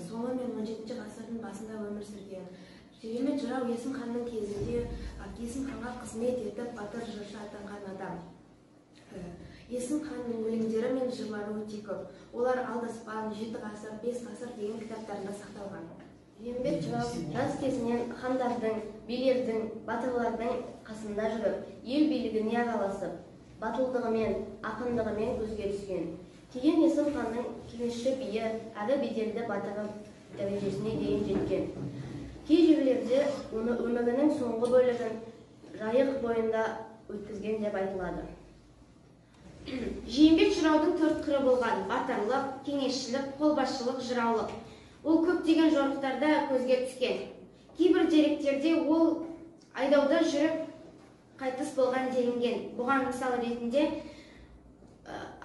соңы мен 17 ғасырдың басында өмір сүрген. Шеремет жырау Есім ханның кезінде Есім ханға қызмет етіп батыр жыршы атанған адам. Есім ханның өлеңдері мен жырлары өте көп. Олар Алдаспан, 7 ғасыр, 5 ғасыр деген кітаптарында сақталған. Шеремет жырау жас кезінен хандардың, билердің, батырлардың қасында жүріп, ел билігіне араласып, батылдығымен, ақындығымен көзге түскен. Кейін Есім ханның кеңесші биі, әрі беделді батыры дәрежесіне дейін жеткен. Кей жерлерде оны өмірінің соңғы бөлігін жайық бойында өткізген деп айтылады. Жиенбет жыраудың 4 қыры болған: батырлық, кеңесшілік, қолбасшылық, жыраулық. Ол көптеген жорықтарда көзге түскен. Кейбір деректерде ол айдауда жүріп қайтыс болған делінген. Бұған мысал ретінде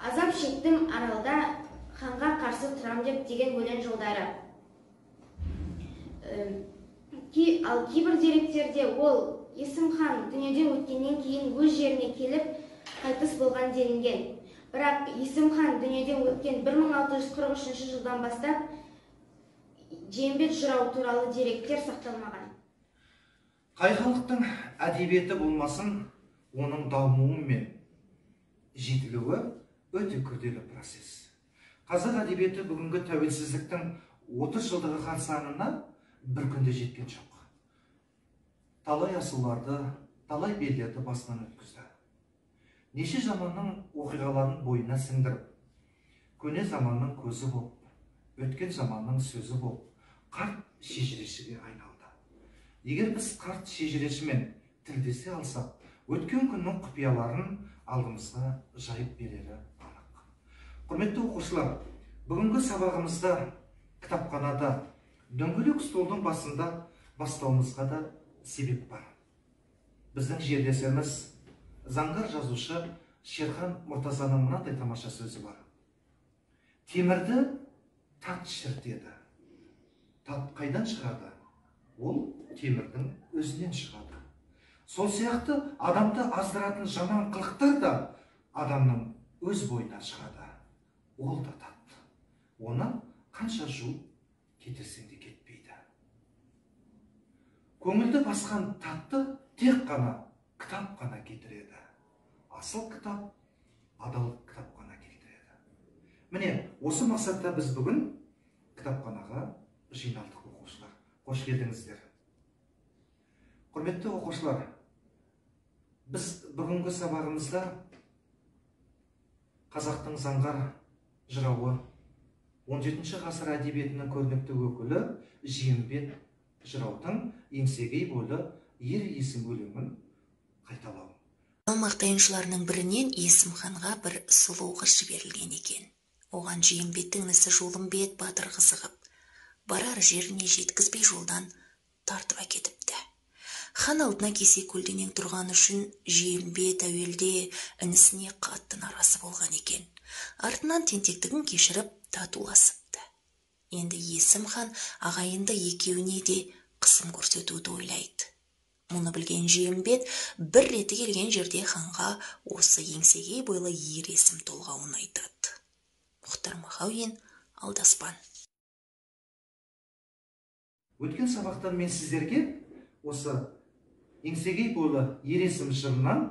азап шектім аралда, ханға қарсы тұрам деген өлең жолдары. Ал кейбір деректерде ол Есім хан дүниеден өткеннен кейін өз жеріне келіп қайтыс болған делінген. Бірақ Есім хан дүниеден өткен 1643 жылдан бастап Жиенбет жырау туралы деректер сақталмаған. Қай халықтың әдебиеті болмасын, оның дамуы мен жетілуі өте күрделі процесс. Қазақ әдебиеті бүгінгі тәуелсіздіктің 30 жылдығы қарсаңына бір күнде жеткен жоқ. Талай асуларды, талай белдерді басынан өткізді. Неше заманның оқиғаларын бойына сіңдіріп, көне заманның көзі болып, өткен заманның сөзі болып, қарт шежірешіге айналды. Егер біз қарт шежірешімен тілдесе алсақ, өткен күннің құпияларын алдымызға жайып берері анық. Құрметті оқушылар, бүгінгі сабағымызда кітапханада дөңгелек столдың басында бастауымызға да себеп бар. Біздің жерлесіміз заңғар жазушы Шерхан Мұртазаның мынандай тамаша сөзі бар: темірді тат шіртеді. Тат қайдан шығады? Ол темірдің өзінен шығады. Сол сияқты адамды аздыратын жаман қылықтар да адамның өз бойынан шығады. Ол да тат. Оны қанша жуып кетірсең де кетпейді. Көңілді басқан татты тек қана кітап қана кетіреді. Асыл кітап, адал кітап қана кетіреді. Міне, осы мақсатта біз бүгін кітапханаға жиналдық оқушылар. Қош келдіңіздер. Құрметті оқушылар, біз бүгінгі сабағымызда қазақтың заңғар жырауы 17 ғасыр әдебиетінің көрнекті өкілі Жиенбет жыраудың еңсегей бойлы ер есім өлеңін қайталау. Мақтайыншыларының бірінен Есім ханға бір сұлу қыз жіберілген екен. Оған Жиенбеттің інісі Жолымбет батыр қызығып, барар жеріне жеткізбей жолдан тартып әкетіпті. Хан алдына кесе көлденең тұрған үшін Жиенбет әуелде інісіне қатты наразы болған екен. Артынан тентектігін кешіріп татуласыпты. Енді Есім хан ағайынды екеуіне де қысым көрсетуді ойлайды. Мұны білген Жиенбет бір реті келген жерде ханға осы еңсегей бойлы ер есім толғауын айтады. Мұхтар Мағауин, Алдаспан. Өткен сабақтан мен сіздерге осы еңсегей бойлы ер есім жырынан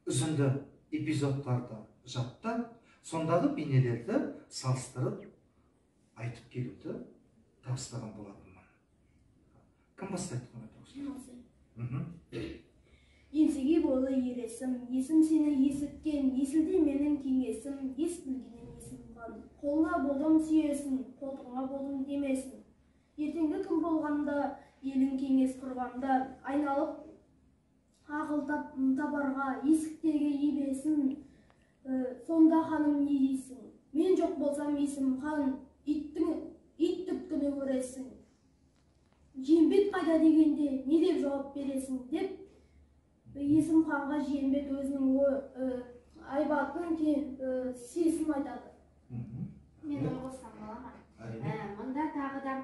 үзінді эпизодтарды жаттап, сондағы бейнелерді салыстырып айтып келуді тапсырған болатынмын. Кім бастайды? Еңсегей бойлы ер есім, есім сені есіткен, есілде менің кеңесім, ес білгенен есім хан. Қолыңа болдым сүйесін, қолтығыңа болдым демесін. Ертеңгі күн болғанда, елін кеңес құрғанда, айналып ағылтап табарға, есіктегі ебесін, сонда ханым не дейсің? Мен жоқ болсам есім хан, ит түпкіні көресің. Жиенбет қайда дегенде не деп жауап бересің деп, Есім ханға Жиенбет өзінің айбатын сесін айтады. Мен ойласам балаға. Мұнда тағы да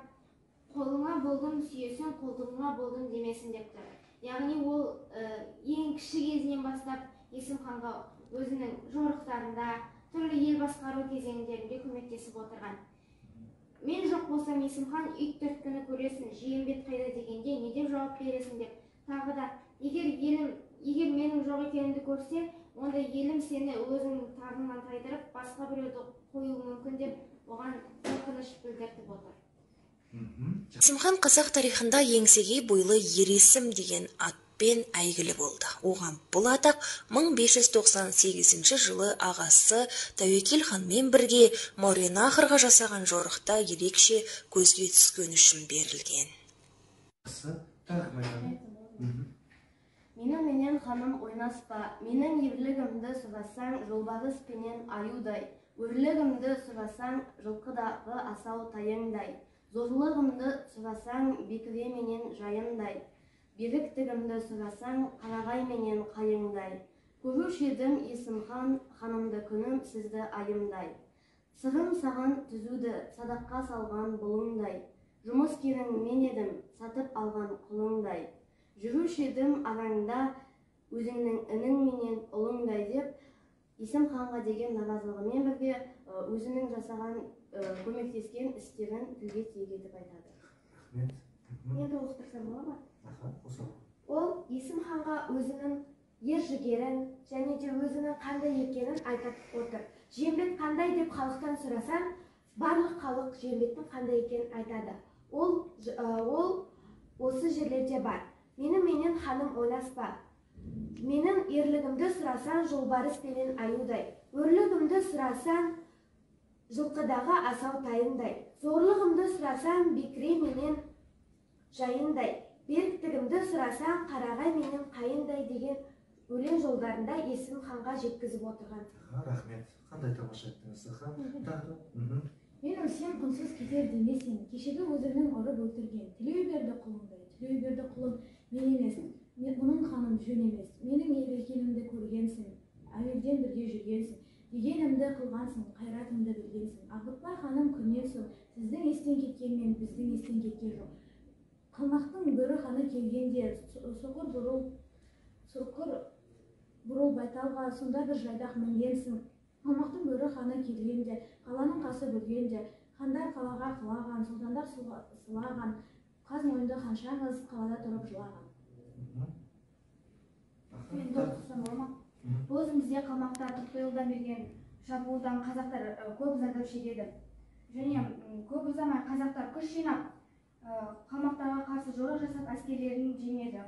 қолыңа болдым сүйесің, қолтығыңа болдым демесін депті. Яғни ол ең кіші кезінен бастап Есім ханға өзінің жорықтарында, түрлі ел басқару кезеңдерінде көмектесіп отырған. Мен жоқ болсам Есімхан ит төрт күні көресің, Жиенбет қайда дегенде не деп жауап бересің деп. Тағы да, егер менің жоқ екенімді көрсе, онда елім сені өзіңнің тағыңнан тайдырып, басқа біреуді қоюы мүмкін деп оған қорқыныш білдіртіп отыр. Есімхан қазақ тарихында еңсеге бойлы ер есім деген атпен әйгілі болды. Оған бұл атақ 1598 жылы ағасы Тәуекел ханмен бірге Мауреннахрға жасаған жорықта ерекше көзге түскен үшін берілген. Менен ханым ойнаспа, менің ерлігімді сұрасаң, жолбарыс пенен аюдай, өрлігімді сұрасаң, жылқыдағы асау тайыңдай, зорлығымды сұрасаң, бекіре менен жайындай, беріктігімді сұрасаң, қарағай менен қайыңдай. Көруші едім Есімхан, ханымды күнім сізді айымдай. Сырым саған түзуді садаққа салған бұлыңдай, жұмыс керің мен едім, сатып алған құлыңдай. Жүруші едім араңда, өзіңнің інің менен ұлыңдай деп, Есімханға деген наразылығымен бірге өзінің жасаған көмектескен істерін тілге тиек етіп айтады. Енді оқытырсам бола ма? Ол Есімханға өзінің ер жігерін және де өзінің қандай екенін айтып отыр. Жиенбет қандай деп халықтан сұрасаң, барлық халық Жиенбеттің қандай екенін айтады. Ол осы жерлерде бар. Менен ханым ойнаспа. Менің ерлігімді сұрасаң, жолбарыс пенен аюдай. Өрлігімді сұрасаң, жылқыдағы асау тайындай. Зорлығымды сұрасаң, бекіре менен жайындай. Беріктігімді сұрасаң, қарағай менен қайындай деген өлең жолдарында Есімханға жеткізіп отырған. Рахмет. Қандай тамаша айттыңыз? Мен өлсем құнсыз кетер демесең, кешегі өзіңнің ұрып өлтірген, тілей берді құлыңдай, тілей берді құлың мен емес, мұның ханым жөн емес, менің ер екенімді көргенсің, әуелден бірге жүргенсің, дегенімді қылғансың, қайратымды білгенсің. Ағытбай ханым күннен соң сіздің естен кеткенмен біздің естен кеткен жоқ. Қалмақтың бөрі ханы келгенде, соқыр бұрыл байталға сонда бір жайдақ мінгенсің. Қалмақтың бөрі ханы келгенде, қаланың қасы білгенде, хандар қалаға қылаған, сұлтандар сылаған, қаз мойынды ханшаңыз қалада тұрып жылаған. Мен оқысам бола ма? Бұл өзімізде қалмақтар 40 жылдан берген шабуылдан қазақтар көп зардап шегеді. Және көп ұзамай қазақтар күш жинап, қалмақтарға қарсы жорық жасап әскерлерін жеңеді.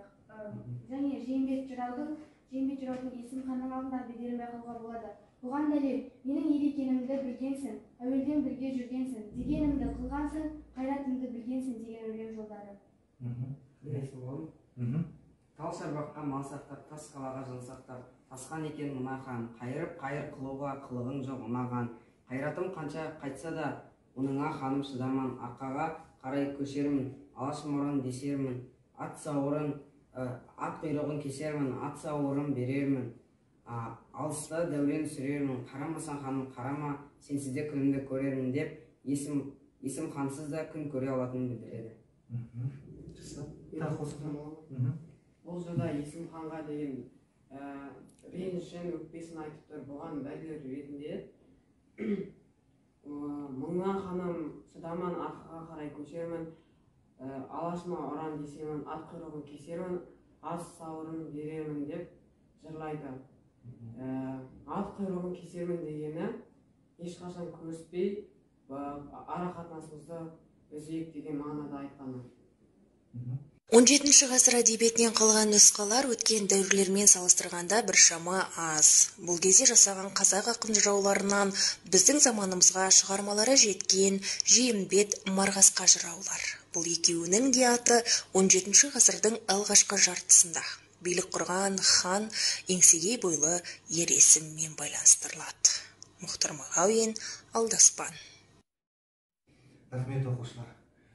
Және Жиенбет жыраудың Есімханның алдында беделін байқауға болады. Бұған дәлел, менің ер екенімді білгенсің, әуелден бірге жүргенсің, дегенімді қылғансың, қайратымды білгенсің деген өлең жолдары. Білесің болым? Тал шарбаққа мал сақтап, тас қалаға жыл сақтап, тасқан екен мына хан, қайыр қылуға қылығың жоқ ұнаған. Қайратым қанша қайтса да, оныңа ханым шыдаман, арқаға қарай көшермін, алаш мұрын десермін, ат құйрығын кесермін, ат сауырын берермін. Алыста дәурен сүрермін, қарамасаң ханым қарама, сенсізде күнімді көрермін деп, Есімхансыз да күн көре алатынын білдіреді. Бұл жырда Есімханға деген ренішін, өкпесін айтып тұр. Бұған дәлел ретінде мұңа ханым шыдаман, арқаға қарай көшермін, алашыма ұран десемін, ат құйрығын кесермін, ат сауырын берермін деп жырлайды. Ат құйрығын кесермін дегені ешқашан көріспей, ара қатынасымызды үзейік деген мағынада айтқаны. 17 ғасыр әдебиетінен қалған нұсқалар өткен дәуірлермен салыстырғанда біршама аз. Бұл кезде жасаған қазақ ақын жырауларынан біздің заманымызға шығармалары жеткен Жиенбет, Марғасқа жыраулар. Бұл екеуінің де аты 17 ғасырдың алғашқы жартысында билік құрған хан еңсеге бойлы ер есіммен байланыстырылады. Мұхтар Мағауин, Алдаспан. Рахмет оқушылар.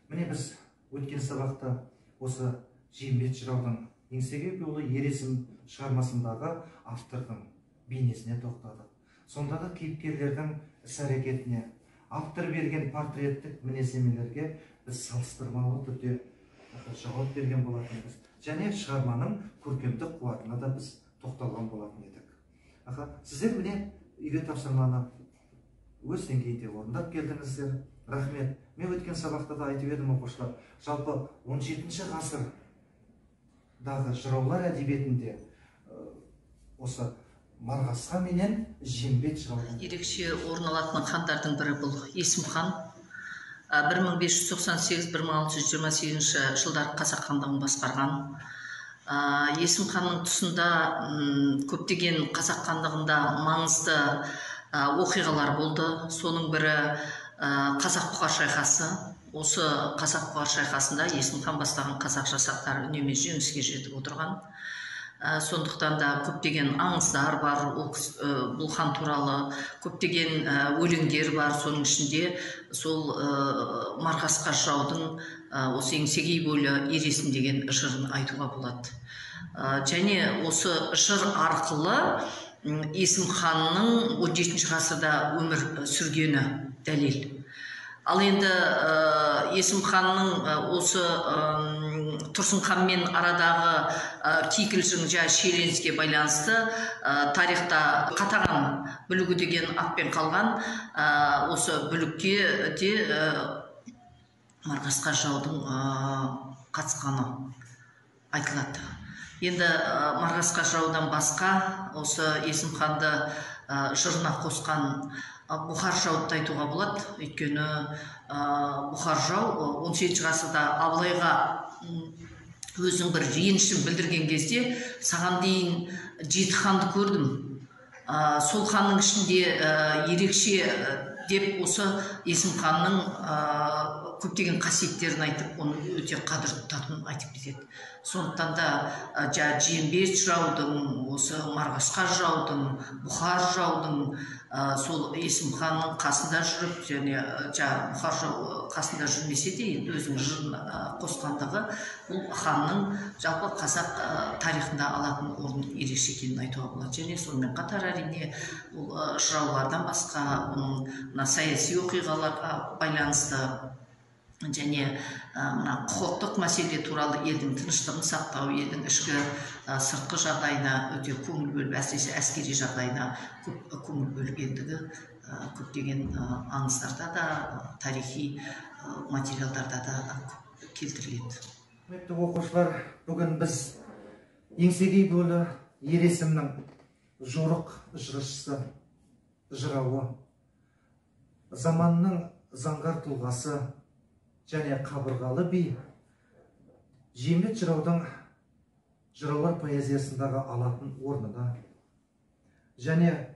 Міне біз өткен сабақта осы Жиенбет жыраудың еңсеге бойлы ер есім шығармасындағы автордың бейнесіне тоқтадық. Сондағы кейіпкерлердің іс-әрекетіне, автор берген портреттік мінездемелерге біз салыстырмалы түрде жауап берген болатынбыз. Және шығарманың көркемдік қуатына да біз тоқталған болатын едік. Сіздер міне үйге тапсырманы өз деңгейде орындап келдіңіздер. Рахмет. Мен өткен сабақта да айтып едім оқушылар, жалпы 17 ғасырдағы жыраулар әдебиетінде осы Марғасқа менен Жиембет жыраулар ерекше орын алатын хандардың бірі бұл Есім хан. 1598-1628 жылдар қазақ хандығын басқарған. Есім ханның тұсында көптеген қазақ хандығында маңызды оқиғалар болды. Соның бірі Қазақ-Бұқар шайқасы. Осы Қазақ-Бұқар шайқасында Есім хан бастаған қазақ жасақтары үнемі жеңіске жетіп отырған. Сондықтан да көптеген аңыздар бар, бұл хан туралы көптеген өлеңдер бар. Соның ішінде сол Марғасқа жыраудың осы еңсегей бойлы ер есім деген жырын айтуға болады. Және осы жыр арқылы Есім ханның 17 ғасырда өмір сүргені дәлел. Ал енді Есім ханның осы Тұрсын ханмен арадағы кикілжің шиеленіске байланысты тарихта Қатаған бүлігі деген атпен қалған. Осы бүлікке де Марғасқа жыраудың қатысқаны айтылады. Енді Марғасқа жыраудан басқа осы Есім ханды жырына қосқан Бұхар жырауды айтуға болады. Өйткені Бұхар жырау 17 ғасырда Абылайға өзінің бір ренішін білдірген кезде саған дейін 7 ханды көрдім. Сол ханның ішінде ерекше деп осы Есім ханның көптеген қасиеттерін айтып, оны өте қадір тұтатынын айтып кетеді. Сондықтан да Жиембет жыраудың, осы Марғасқа жыраудың, Бұхар жыраудың сол Есім ханның қасында жүріп, және Бұхар жырау қасында жүрмесе де, енді өзінің жырын қосқандығы бұл ханның жалпы қазақ тарихында алатын орны ерекше екенін айтуға болады. Және сонымен қатар әрине бұл жыраулардан басқа саяси оқиғаларға байланысты және құқықтық мәселе туралы елдің тыныштығын сақтау, елдің ішкі сыртқы жағдайына өте көңіл бөліп, әсіресе әскери жағдайына көңіл бөлгендігі көптеген аңыздарда да, тарихи материалдарда да келтіріледі. Құрметті оқушылар, бүгін біз еңсегей бойлы ер есімнің жорық жыршысы, жырауы, заманның заңғар тұлғасы және қабырғалы би Жиембет жыраудың жыраулар поэзиясындағы алатын орнына және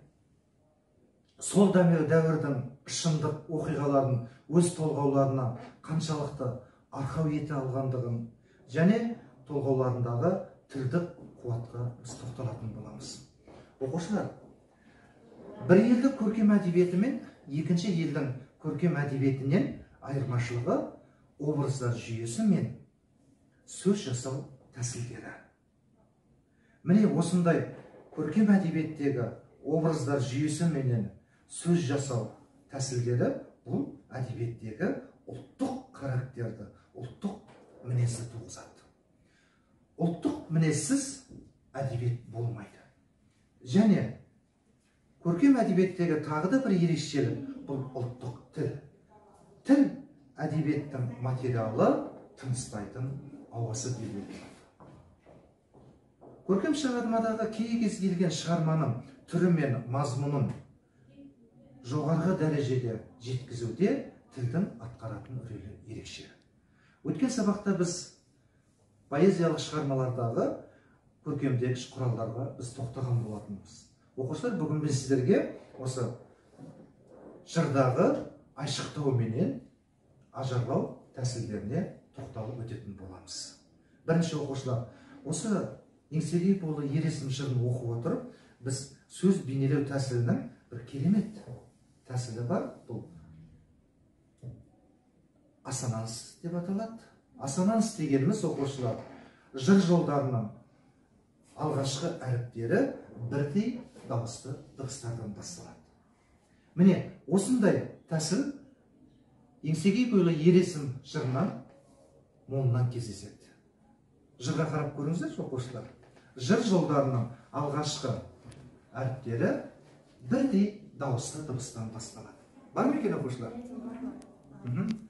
сол дәуірдің шындық оқиғаларын өз толғауларына қаншалықты арқау ете алғандығын және толғауларындағы тілдік қуатқа біз тоқталатын боламыз. Оқушылар, бір елдің көркем әдебиеті мен екінші елдің көркем әдебиетінен айырмашылығы образдар жүйесі мен сөз жасау тәсілдері. Міне осындай көркем әдебиеттегі образдар жүйесі менен сөз жасау тәсілдері бұл әдебиеттегі ұлттық характерді, ұлттық мінезді туғызады. Ұлттық мінезсіз әдебиет болмайды. Және көркем әдебиеттегі тағы да бір ерекшелік бұл ұлттық тіл. Тіл әдебиеттің материалы, тыныстайтын ауасы беріледі. Көркем шығармадағы кез келген шығарманың түрі мен мазмұнын жоғарғы дәрежеде жеткізуде тілдің атқаратын рөлі ерекше. Өткен сабақта біз поэзиялық шығармалардағы көркемдегіш құралдарға біз тоқтаған болатынбыз. Оқушылар, бүгін біз сіздерге осы жырдағы айшықтау менен ажарлау тәсілдеріне тоқталып өтетін боламыз. Бірінші оқушылар, осы еңсегей бойлы ер есім жырын оқып отырып, біз сөз бейнелеу тәсілінің бір керемет тәсілі бар. Бұл ассонанс деп аталады. Ассонанс дегеніміз, оқушылар, жыр жолдарының алғашқы әріптері бірдей дауысты дыбыстардан басталады. Міне осындай тәсіл еңсегей бойлы ер есім жырынан молынан кездеседі. Жырға қарап көріңіздер, оқушылар. Жыр жолдарының алғашқы әріптері бірдей дауысты дыбыстан басталады. Бар ма екен, оқушылар?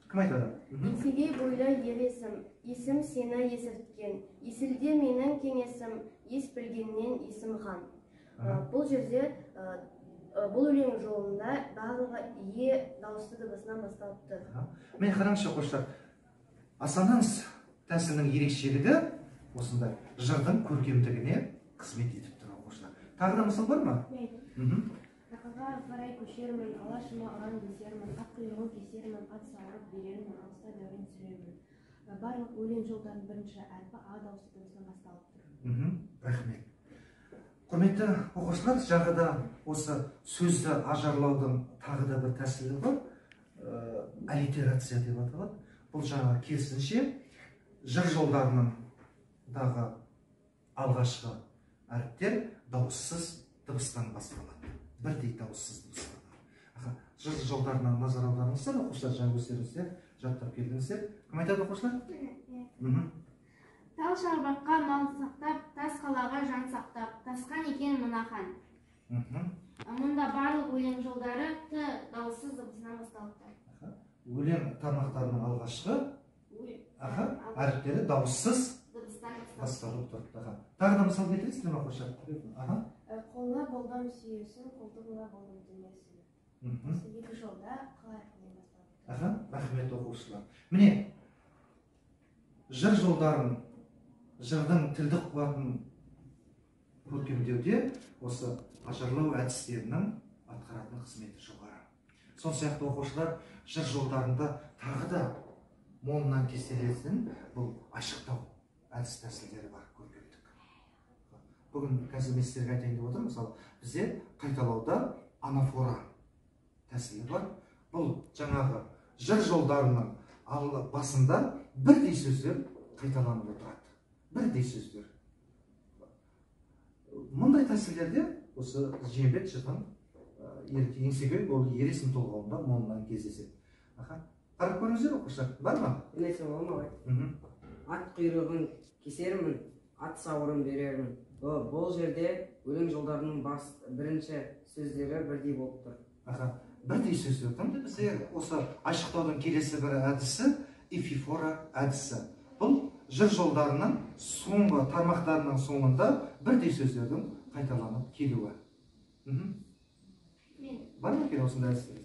Кім айтады? Есеге бойлы ер есім, есім сені есірткен, есілде менің кеңесім, ес білгеннен есім хан. Бұл жерде, бұл өлең жолында барлығы е дауысты дыбысынан басталыпты. Мен қараңызшы оқушылар, ассонанс тәсілінің ерекшелігі осындай жырдың көркемдігіне қызмет етіп тұр оқушылар. Тағы да мысал бар ма? Ақыға қарай көшермін, алашыма ұран десермін, ақ құйрығын кесермін, ат сауырып берермін, алыста дәурен сүрермін. Барлық өлең жолдарының бірінші әрпі а дауысты дыбысынан басталып тұр. Рахмет. Құрметті оқушылар, жағыда осы сөзді ажарлаудың тағы да бір тәсілі бар, аллитерация деп аталады. Бұл жаңа керісінше жыр жолдарының дағы алғашқы әріптер дауыссыз дыбыстан басталады. Бірдей дауыссыз дыбыстан. Жыр жолдарына назар аударыңыздар, оқушылар жаңа өздеріңіздер жаттап келдіңіздер. Кім айтады оқушылар? Тал шарбаққа мал сақтап, тас қалаға жан сақтап, тасқан екен мына хан. Мұнда барлық өлең жолдары т дауыссыз дыбысынан басталыпты. Өлең тармақтарының алғашқы әріптері дауыссыз басталып тұр. Тағы да мысал келтіресіздер ме оқушылар? Қолына болдым сүйесің, қолтығына болдым дүниесің. Екі жолда қалай басталыпты. Рахмет оқушылар. Міне, жыр жолдарын, жырдың тілдік қуатын көркемдеуде осы ажарлау әдістерінің атқаратын қызметі жоғары. Сол сияқты оқушылар жыр жолдарында тағы да молынан кестелесін бұл айшықтау әдіс тәсілдері бар көркемдік. Бүгін қазір мен сіздерге айтайын деп отырмын. Мысалы, бізде қайталауда анафора тәсілі бар. Бұл жаңағы жыр жолдарының басында бірдей сөздер қайталанып отырады. Бірдей сөздер. Мұндай тәсілдерде осы жиенбет жырдың еңсегей ол ересім толғауында молынан кездеседі. Қарап көріңіздер оқушылар, бар ма? Нәрсе болмай. Ат құйрығын кесермін, ат сауырын берермін. Бұл жерде өлең жолдарының бірінші сөздері бірдей болып тұр. Бірдей сөздер. Бізде осы айшықтаудың келесі бір әдісі эпифора әдісі. Бұл жыр жолдарының соңғы тармақтарының соңында бірдей сөздердің қайталанып келуі. Бар ма екен осындай әдістер?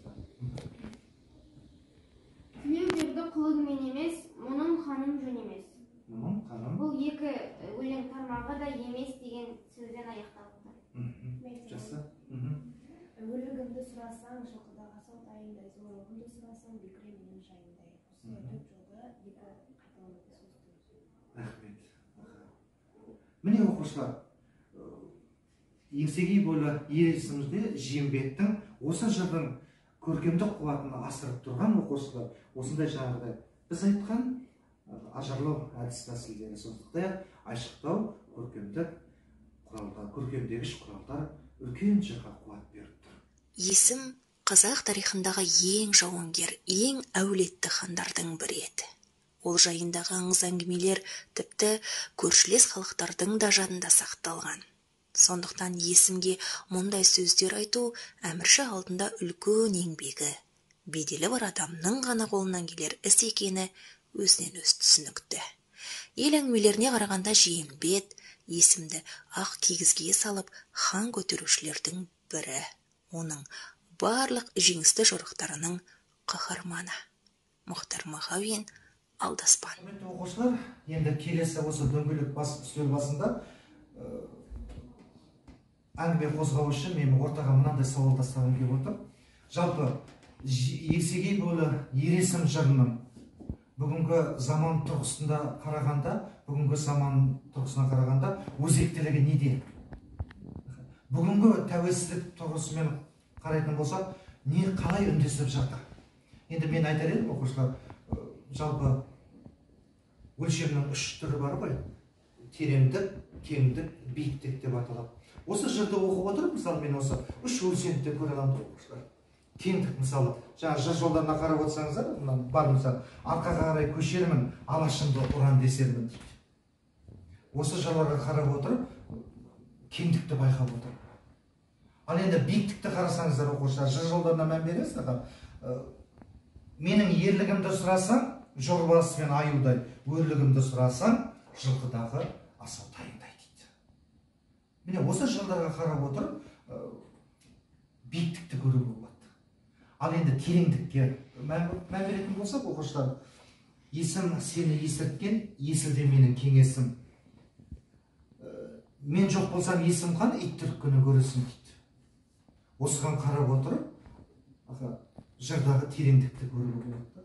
Тілеуберді құлығымен емес, мұның ханым жөн емес. Мұның ханым? Бұл екі өлең тармағы да емес деген сөзден аяқталыпты. Жақсы. Өлігімді сұрасаң, жылқыдағы саудайындай, зорлығымды сұрасаң, бекіре менің жайындай. Осы төрт жолда екі қайталанып сөздер. Рахмет. Міне оқушылар, еңсегей бойлы ер есімізде жиенбеттің осы жырдың көркемдік қуатын асырып тұрған оқушылар осындай жаңағыдай біз айтқан ажарлау әдіс тәсілдері, сондықтан айшықтау көркемдік құралдар, көркемдегіш құралдар үлкен жырға қуат беріп тұр. Есім қазақ тарихындағы ең жауынгер, ең әулетті хандардың бірі еді. Ол жайындағы аңыз әңгімелер тіпті көршілес халықтардың да жадында сақталған. Сондықтан есімге мұндай сөздер айту әмірші алдында үлкен еңбегі, беделі бар адамның ғана қолынан келер іс екені өзінен өз түсінікті. Ел әңгімелеріне қарағанда жиенбет есімді ақ кигізге салып хан көтерушілердің бірі, оның барлық жеңісті жорықтарының қаһарманы. Мұхтар Мағауин, Алдаспан. Құрметті оқушылар, енді келесі осы дөңгелек үстел басында әңгіме қозғау үшін мен ортаға мынандай сауал тастағым келіп отыр. Жалпы еңсегей бойлы ер есім жырының бүгінгі заман тұрғысына қарағанда өзектілігі неде? Бүгінгі тәуелсіздік тұрғысымен қарайтын болсақ, не қалай үндесіп жатыр? Енді мен айтар едім оқушылар, жалпы өлшемнің үш түрі бар ғой. Тереңдік, кеңдік, биіктік деп аталады. Осы жырды оқып отырып, мысалы мен осы үш өлшемді көре аламын оқушылар. Кеңдік мысалы, жаңа жыр жолдарына қарап отырсаңыздар, бар мысалы, арқаға қарай көшермін, алашымды ұран десермін дейді. Осы жырларға қарап отырып, кеңдікті байқап отырып. Ал енді биіктікті қарасаңыздар оқушылар, жыр жолдарына мән бересіздер. менің ерлігімді сұрасаң, жорбасы мен аюдай, өрлігімді сұрасаң, жылқыдағы асау тайындай дейді. Міне осы жылдарға қарап отырып, биіктікті көруге болады. Ал енді тереңдікке мән беретін болсақ, оқушылар, есім сені есірткен, есілде менің кеңесім. Мен жоқ болсам есім қан, ит түрткіні көресің дейді. Осыған қарап отырып, жырдағы тереңдікті көруге болады.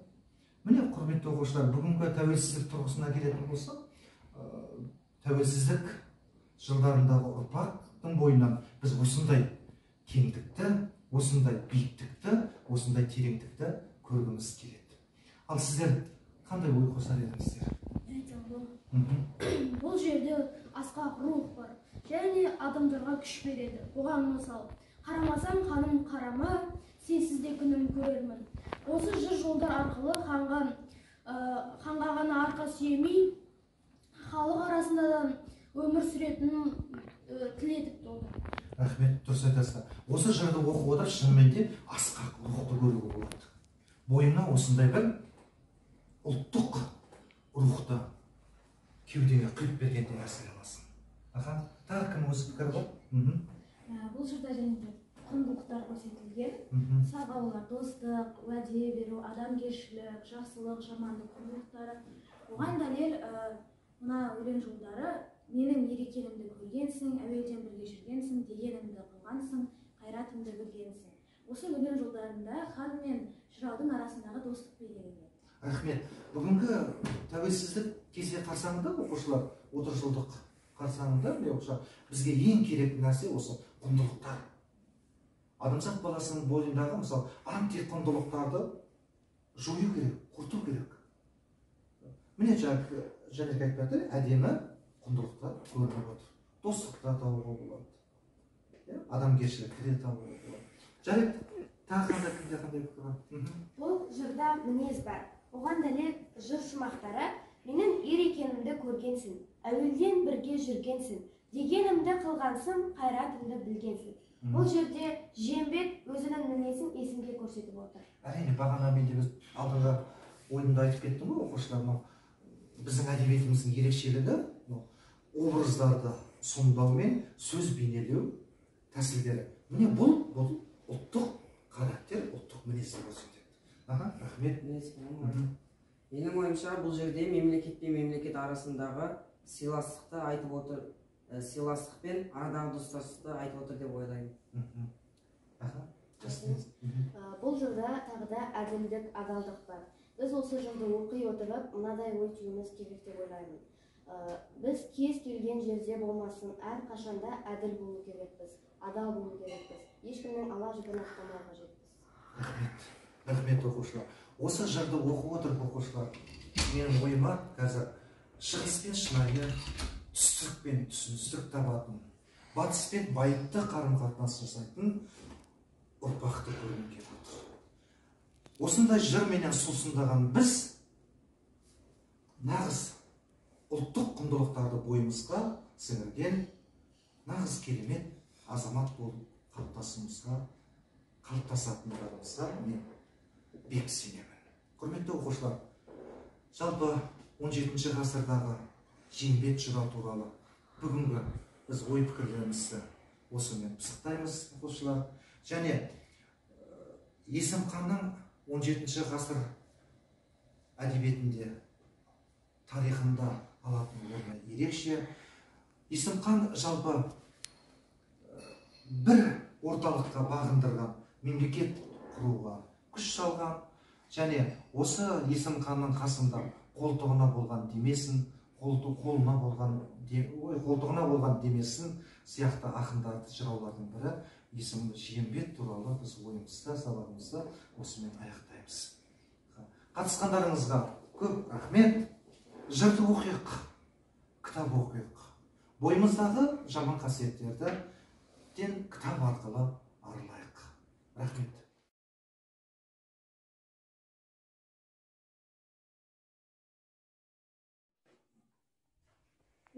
Міне, құрметті оқушылар, бүгінгі тәуелсіздік тұрғысына келетін болсақ, тәуелсіздік жылдарындағы ұрпақтың бойынан біз осындай кеңдікті, осындай биіктікті, осындай тереңдікті көргіміз келеді. Ал сіздер қандай ой қосар едіңіздер? Бұл жерде асқақ рух бар, және адамдарға күш береді. Оған мысал, қарамасам қаным қарама, сенсіз де күнім көрермін. Осы жыр жолдар арқылы ханға ғана арқа сүйемей, халық арасында да өмір сүретінін тілетіп болды. Рахмет, дұрыс айтасыз. Осы жырды оқып отырып, шынымен де асқақ рухты көруге болады. Бойына осындай бір ұлттық рухты кеудеңе құйып бергенде әсер аласың. Тағы кім осы пікір бар? Бұл жырда және құндылықтар көрсетілген. Мысалға олар достық, уәде беру, адамгершілік, жақсылық, жамандық құндылықтары. Оған дәлел мына өлең жолдары: менің ерекенімді көргенсің, әуелден бірге жүргенсің, дегенімді қылғансың, қайратымды білгенсің. Осы өлең жолдарында хан мен жыраудың арасындағы достық бейнеленеді. Рахмет. Бүгінгі тәуелсіздік кесе қарсаңында, оқушылар, 30 жылдық қарсаңында, бізге ең керек нәрсе осы құндылықтар. Адамзат баласының бойындағы, мысалы, антиқұндылықтарды жою керек, құрту керек. Міне Жәнібек айтып жатыр, әдемі құндылықтар көрініп отыр. Достықта табуға болады. Адамгершілікті де табуға болады. Жарайды, тағы қандай пікір бар? Бұл жырда мінез бар. Оған дәлел жыр шумақтары: менің ер екенімді көргенсің, әуелден бірге жүргенсің, дегенімді қылғансың, қайратымды білгенсің. Бұл жерде Жиенбек өзінің мінезін есімге көрсетіп отыр. Әрине, бағана мен де алдыңғы ойымда айтып кеттім ғой, оқушылар, біздің әдебиетіміздің ерекшелігі образдарды сомдау мен сөз бейнелеу тәсілдері. Міне бұл ұлттық характер, ұлттық мінезді көрсетеді. Рахмет. Менің ойымша, бұл жерде мемлекет пен мемлекет арасындағы сыйластықты айтып отыр, сыйластық пен арадағы достастықты айтып отыр деп ойлаймын. Бұл жырда тағы да әділдік, адалдық бар. Біз осы жырды оқи отырып, мынадай ой түйуіміз керек деп ойлаймын. Біз кез келген жерде болмасын, әр қашанда әділ болу керекпіз, адал болу керекпіз. Ешкімнің ала жібін ақтамау қажетпіз. Рахмет, оқушылар. Осы жырды оқып отырып, оқушылар, менің ойыма қазір шығыс пен шынайы, түстік пен түсіністік табатын, батыс пен байыпты қарым-қатынас жасайтын ұрпақты көргім келіп отыр. Осындай жырменен сусындаған біз нағыз ұлттық құндылықтарды бойымызға сіңірген нағыз керемет азамат болып қалыптасатындарымызға мен бек сенемін. Құрметті оқушылар, жалпы 17 ғасырдағы Жиенбек жырау туралы бүгінгі біз ой пікірлерімізді осымен пысықтаймыз, оқушылар. Және Есім ханның 17 ғасыр әдебиетінде, тарихында алатын орны ерекше. Есім хан жалпы бір орталыққа бағындырған, мемлекет құруға күш салған, және осы Есім ханның қасында қолтығына болған демесін, қолтығына болған демесін сияқты ақындарды, жыраулардың бірі есімі Жиенбек туралы біз ойымызда, сабағымызда осымен аяқтаймыз. Қатысқандарыңызға көп рахмет. Жырды оқиық, кітап оқиық. Бойымыздағы жаман қасиеттерден кітап арқылы арылайық. Рахмет.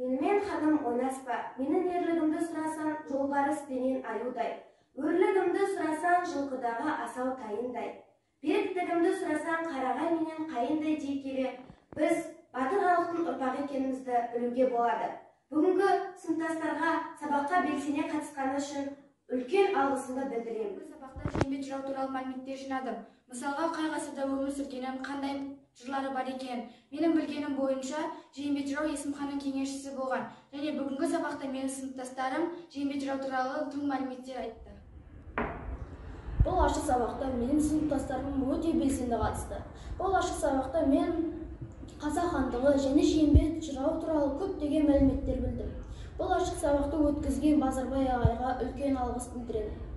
Менімен ханым ойнаспа, менің ерлігімді сұрасан, жолбарыс пенен аюдай. Өрлігімді сұрасан, жылқыдағы асау тайындай. Беріктігімді сұрасаң, қарағай менен қайындай дей келе, біз батыр халықтың ұрпағы екенімізді білуге болады. Бүгінгі сыныптастарға сабаққа белсене қатысқаны үшін үлкен алғысымды білдіремін. Бұл сабақта жиенбет жырау туралы мәліметтер жинадым. Мысалға, қай ғасырда өмір сүргенін, қандай жырлары бар екен. Менің білгенім бойынша жиенбет жырау Есім ханның кеңесшісі болған. Және бүгінгі сабақта менің сыныптастарым жиенбет жырау туралы тың мәліметтер айтты. Бұл ашық сабақта менің сыныптастарым өте белсенді қатысты. Бұл ашық сабақта мен қазақ хандығы және жиенбет жырау туралы көптеген мәліметтер білдім. Бұл ашық сабақты өткізген Базарбай ағайға үлкен алғыс білдіремін.